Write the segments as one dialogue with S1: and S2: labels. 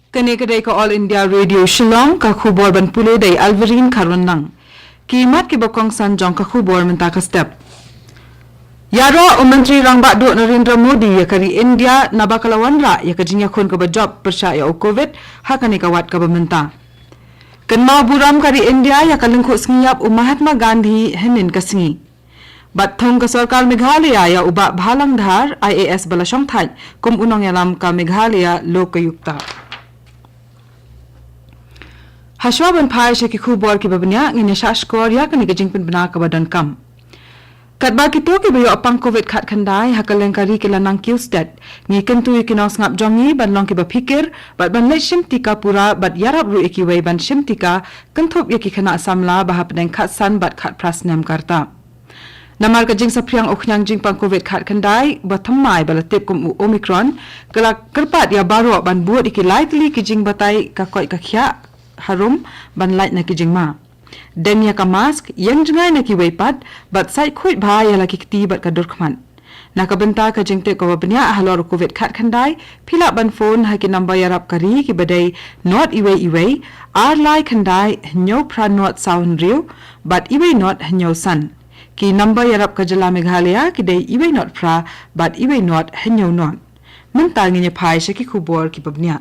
S1: Kani-kadai ka All India Radio Shillong ka khubor ban pulo day Alvarin Karwanang. Kimat ki bakong san jong ka khubor menta ka step. Yaro Menteri Rangba do Narendra Modi ya kari India nabakalawan ra ya kajinya khon ka ba job persya o COVID hakani ka wat ka ba menta. Kanma buram kari India ya kalengkho sngiyap Mahatma Gandhi henin kasingi. Bat thong ka sarkar Meghalaya ya uba bhalang dhar IAS balasong thai kum unong yalam ka Meghalaya lokayukta. Haswaban phai she ki khubor ki babnya ngine shashkor ya kani gajing pin bana ka badan kam. Katba ki to ki bayo apang COVID khat khandai hakaleng kari ki lanang kiustet ngi kentu ki nos ngap jongi ban long ki ba fikir bat ban leshim tika pura bat yarab ru ki wei ban shim tika kenthop ye ki khana samla ba hapdeng khat san bat khat prasnam karta. Namar ka jing sapriang okhnang jing pang COVID khat khandai ba thammai bala tep kum Omicron kala kerpat ya baro ban buat ki lightly ki jing batai ka koi ka khya harum ban light na ki jingma denya ka mask yang jangai na ki weipat bat sai khoi bha ya la ki ti bat ka durkhman na ka benta ka jingte ko bnya halor COVID khat khandai phila ban phone ha ki number yarap kari ki badai not iwe ar lai khandai nyo pra not sound real but iwe not nyo san ki number yarap ka jala Meghalaya ki dei iwe not pra but iwe not nyo non menta ngi phai she ki khubor ki babnya.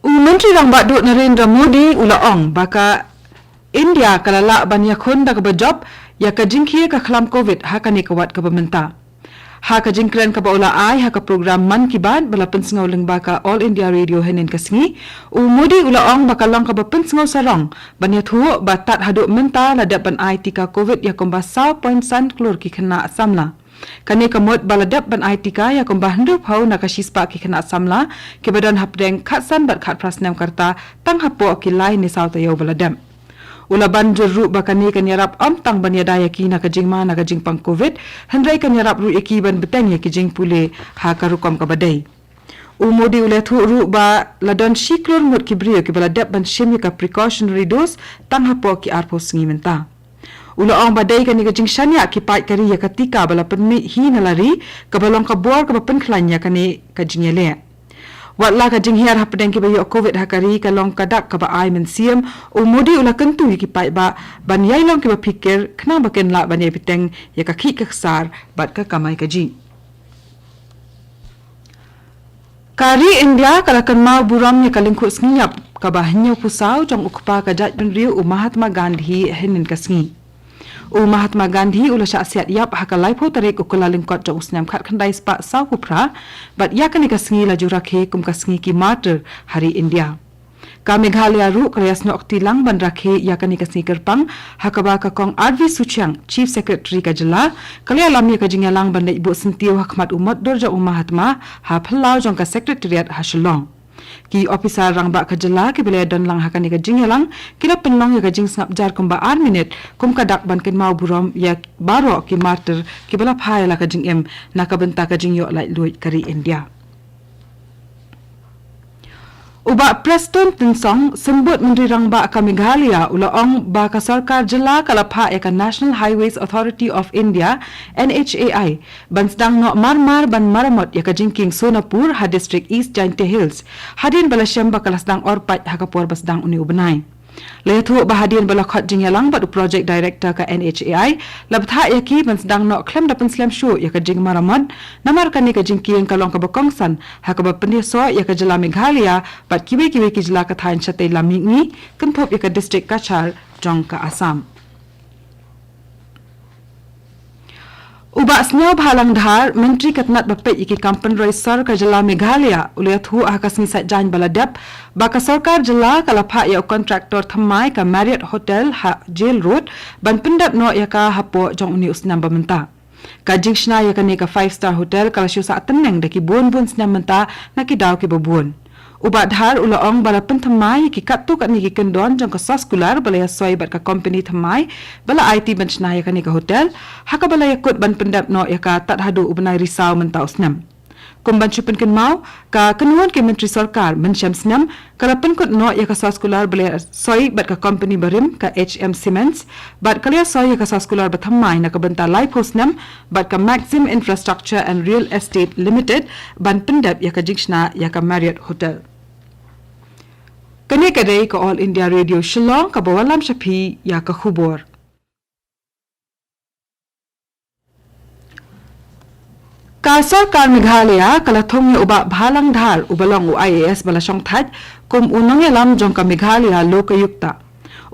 S1: Menteri Rangba do Narendra Modi ulaong baka India kalala ban yakhon da ka job ya ka jingkhie ka khlam COVID hakani ka wat ka bamenta. Ha ka jingkren ka baula ai ha ka program man ki bad bala pensngau leng baka All India Radio henin kasingi Modi ulaong baka long ka ba pensngau sarong ban ya thu ba tat hadu menta la da ban IT ka COVID ya komba 0.1 klor ki khana samla. Kani kamot baladap ban aitika ya kumbah ndup hau na kashispa ki khana samla ki badan hapdeng khatsan bat khat prasnam karta tang hapo ki lai ni sauta yo baladam ulaban jurru bakani kan yarap am tang ban yada yaki na kajingma na kajing pang COVID handrai kan yarap ru yaki ban beteng ya kijing pule ha karukom ka badai Modi ule thu ru ba ladon shiklor mut ki brio ki baladap ban shim ka precautionary dose tang hapo ki arpo singi menta Ulaong badai kani kajing shanya ki pai kari ya katika bala penmi hi nalari kabalong ka bor ka pen khlanya kani kajing yele watla kajing hiar hapdeng ki bayo COVID hakari kalong kadak ka ba ai men siam Modi ula kentu ki pai ba ban yai long ki ba pikir khna ba ken la ban ye piteng ya ka khi kaksar bat ka kamai kaji Kari India kalakan mau buram ya kalingkhu sngiyap ka ba hanyo pusau jong ukpa ka jat ben riu Mahatma Gandhi henin kasngi Mahatma Gandhi ula sya siat yap hakalai pho tarik ukula lingkot jong usnam khat khandai spa sau kupra bat ya kani kasngi la jurakhe kum kasngi ki martyr hari India ka Meghalaya ru krayas no oktilang ban rakhe ya kani kasngi kerpang hakaba ka kong RV Suchang Chief Secretary ka jala kalya lamya ka jingyalang ban ibu sentiu hakmat umat dorja Mahatma ha phalau jong ka secretariat ha Shillong ki officer rangba ka jala ki bele don lang hakani ka jingyalang kila penlong ya ka jing snap jar kumba 8 minute kum ka dak ban ken mau burom ya baro ki martyr ki bala phai la ka jing em na ka benta ka jing yo lai luit kari India Uba Preston Tinsong sembut Menteri Rangba ka Meghalaya ulaong ba ka sarkar jala kalapha ya ka National Highways Authority of India NHAI ban sedang no marmar ban maramot ya ka jingking Sonapur ha district East Jainte Hills hadin bala syamba kala sedang orpat ha ka por basdang uni ubenai Letu bahadian bala khat jingyalang badu project director ka NHAI labtha yaki ban sedang no klem dapen slam show ya ka jing maramot namar kani ka jingking kalong ka bakongsan ha ka bapni so ya ka jala Meghalaya bat kiwe ki jala ka thain chate lamingi kenthop ya ka district Kachar jong ka Assam Uba snyaw bhalang dhar menteri katnat bapet iki kampan roi sar ka jala Meghalaya uliat hu akasni sat jan baladap baka sarkar jala kalapha ya kontraktor thamai ka Marriott Hotel ha Jail Road ban pendap no ya ka hapo jong uni usnam bamenta ka jingshna ya ka ne ka 5-star hotel kala shu sa teneng daki bon snam menta nakidaw ki babon Uba dhar ulaong bala pen thamai ki kattu kat ni ki kendon jong ka saskular bala ya soi bat ka company thamai bala IT benchna ya ka ni ka hotel haka bala yakut ban pendap no ya ka tat hadu ubnai risau menta usnam Kumban chupan mau ka kenuan ke Menteri Sarkar mensyam senam kala penkut no ya kasar skular boleh soi bat ka company barim ka HM Siemens bat kalia soi ya kasar skular bathamai na ka bentar lai posnam bat ka Maxim Infrastructure and Real Estate Limited ban pendap ya ka jingshna ya ka Marriott Hotel. Kani kadai ka All India Radio Shillong ka bawalam syapi ya ka khubor. Ka Sarkar Meghalaya kala thongya uba bhalang dhar ubalong UIAS balasong thaj kum unong yalam jong ka Meghalaya lokayukta.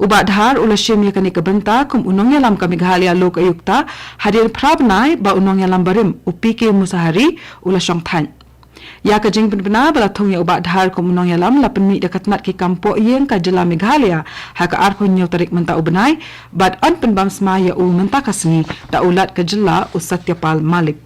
S1: Uba dhar ulashim ya kani kabanta kum unong yalam ka Meghalaya lokayukta hadir prabnai ba unong yalam barim upike musahari ulasong thaj. Ya ka jing penbena bala thongya uba dhar kum unong yalam lapen mi dekatmat ki kampo yeng ka jela Meghalaya ha ka arko nyaw tarik menta ubenai bat an penbam smaya u menta kasni da ulat ka jela usatyapal Malik.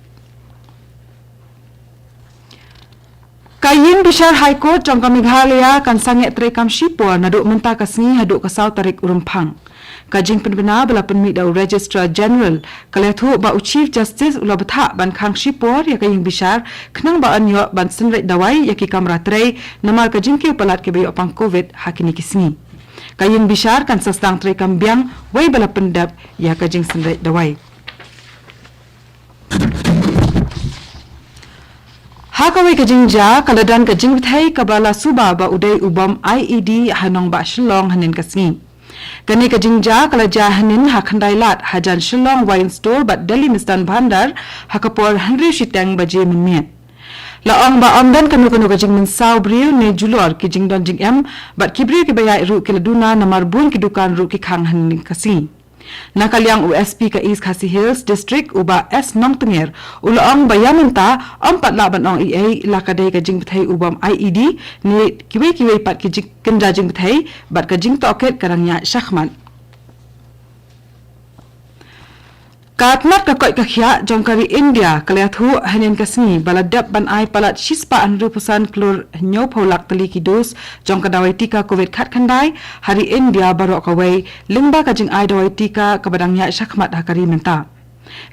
S1: Kayin Bishar High Court jong ka Meghalaya kan sanget trekam shipor naduk menta kasni haduk kasau tarik urumpang. Kajing penbena bala penmi dau Registrar General kalethu ba Chief Justice ula betha ban khang shipor ya kayin Bishar khnang ba anyo ban senret dawai ya ki kamra trei namal kajing ki upalat ke bayo pang COVID hakini kisni. Kayin Bishar kan sastang trekam biang wai bala pendap ya kajing senret dawai. Hakawai kajingja kaladan kajing bithai kabala suba ba udai ubam IED hanong ba Shillong hanin kasngi. Kani kajingja kalaja hanin hakhandai lat hajan Shillong wine store bat Delhi Mistan Bhandar hakapor Henry Shitang baje minmiat. Laong ba amdan kanu kajing mensau briu ne julor kijing don jing em bat kibriu ki bayai ru kiladuna namar bun ki dukan ru ki khang hanin kasngi. Nakaliang USP ka East Khasi Hills District uba S Nong Tenger ulaong bayaminta ampat laban ong EA lakadai ka jing bethai ubam IED ni kiwe pat ki kenja jing bethai bat ka jing toket karangnya syahman. Katmat ka koi ka khia jongkari India kalyathu hanin kasni baladap ban ai palat shispa anrupusan klur nyo pholak tali ki dos jongka dawai tika COVID khat khandai hari India barok kawai lingba ka jing ai dawai tika kabadangnya syakmat hakari menta.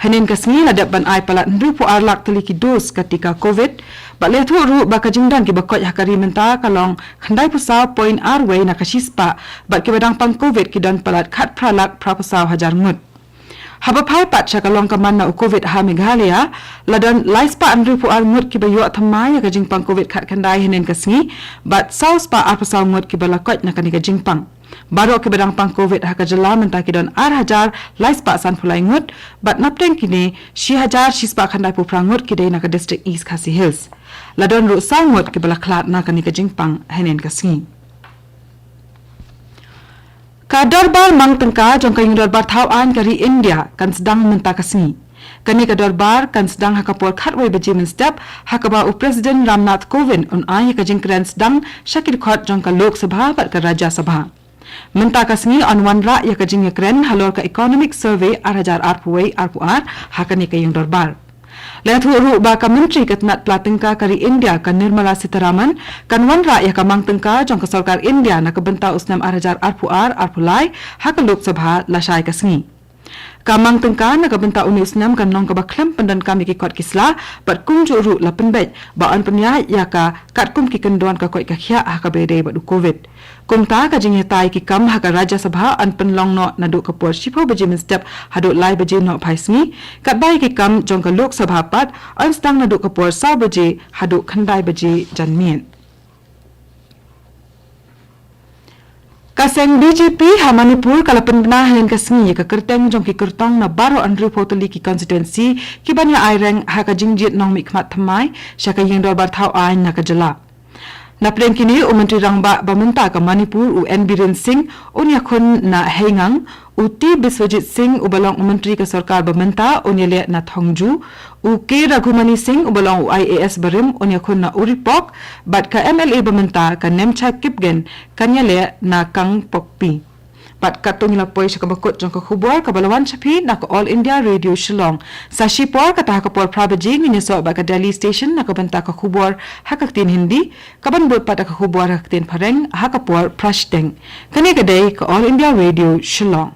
S1: Hanin kasni ladap ban ai palat nrupu arlak tali ki dos ketika COVID balethu ru ba ka jingdan ki bakot hakari menta kalong khandai pusau point arway na ka shispa bat ki badang pang COVID ki dan palat khat pralak prapusau hajar ngut. Habapai pat syakalong kaman na COVID ha Meghalaya ladan laispa anrupu armut ki bayo thamai ka jingpang COVID khat khandai hinen kasngi bat saus pa apasau mut ki balakot na kanika jingpang baro ki badang pang COVID ha ka jela menta ki don ar hajar laispa san phulai ngut bat napteng kini shi hajar shispa khandai pu prangut ki dei na ka district East Khasi Hills ladan ru sangut ki balaklat na kanika jingpang hinen kasngi. Ka darbar mang tengka jong kayong darbar tauan kari India kan sedang menta kasni. Kani ka darbar kan sedang hakapor khatway bajimin step hakaba u Presiden Ramnath Kovind un ai ka jingkran sedang syakir khot jong ka Lok Sabha bat ka Rajya Sabha. Menta kasni onwan ra ya ka jingkran halor ka economic survey arhajar arpuway arpuar hakani kayong darbar. Lethu ru ba ka menteri katnat platengka kari India kan Nirmala Sitharaman kan wanra ya ka mangtengka jong ka sarkar India na kabenta usnam arhajar arpuar arpulai hak Lok Sabha lasai kasngi. Kamang tengka na kabenta uni usnam kan nong ka baklam pandan kami ki kot kisla bat kumju ru la penbet ba an penya ya ka kat kum ki kenduan ka koi ka khia ha ka bede ba du COVID. Kumta ka jing tai ki kam ha ka Rajya Sabha an penlong no na du ka por shipo bajimin step hadu lai baje no phaisni kat bai ki kam jong ka Lok Sabha pat an stang na du ka por sa baje hadu khandai baje janmien. Kaseng BJP ha Manipur kala penbena hanin kasngi ka kerteng jong ki kertong na baro anru potoli ki constituency ki banya aireng ha ka jingjit nong mikmat thamai syaka yeng dorbar thau ain na ka jela. Napreng kini Menteri Rangba Bamenta ka Manipur UN Biren Singh unya khun na hengang uti Biswajit Singh ubalong Menteri ka Sarkar Bamenta unyele na Thongju uke Raghumani Singh ubalong IAS Barim unya khun na Uripok bat ka MLA Bamenta ka Nemcha Kipgen kanyele na Kang Pokpi. Pat katong lapoi sa kabakot jong kakubor kabalawan sapi na ka All India Radio Shillong. Sa shipor kata hakapor prabajing inyaso ba ka Delhi Station na kabanta kakubor hakaktin Hindi kabanbot pat kakubor hakaktin pareng hakapor prashteng. Kani kaday ka All India Radio Shillong.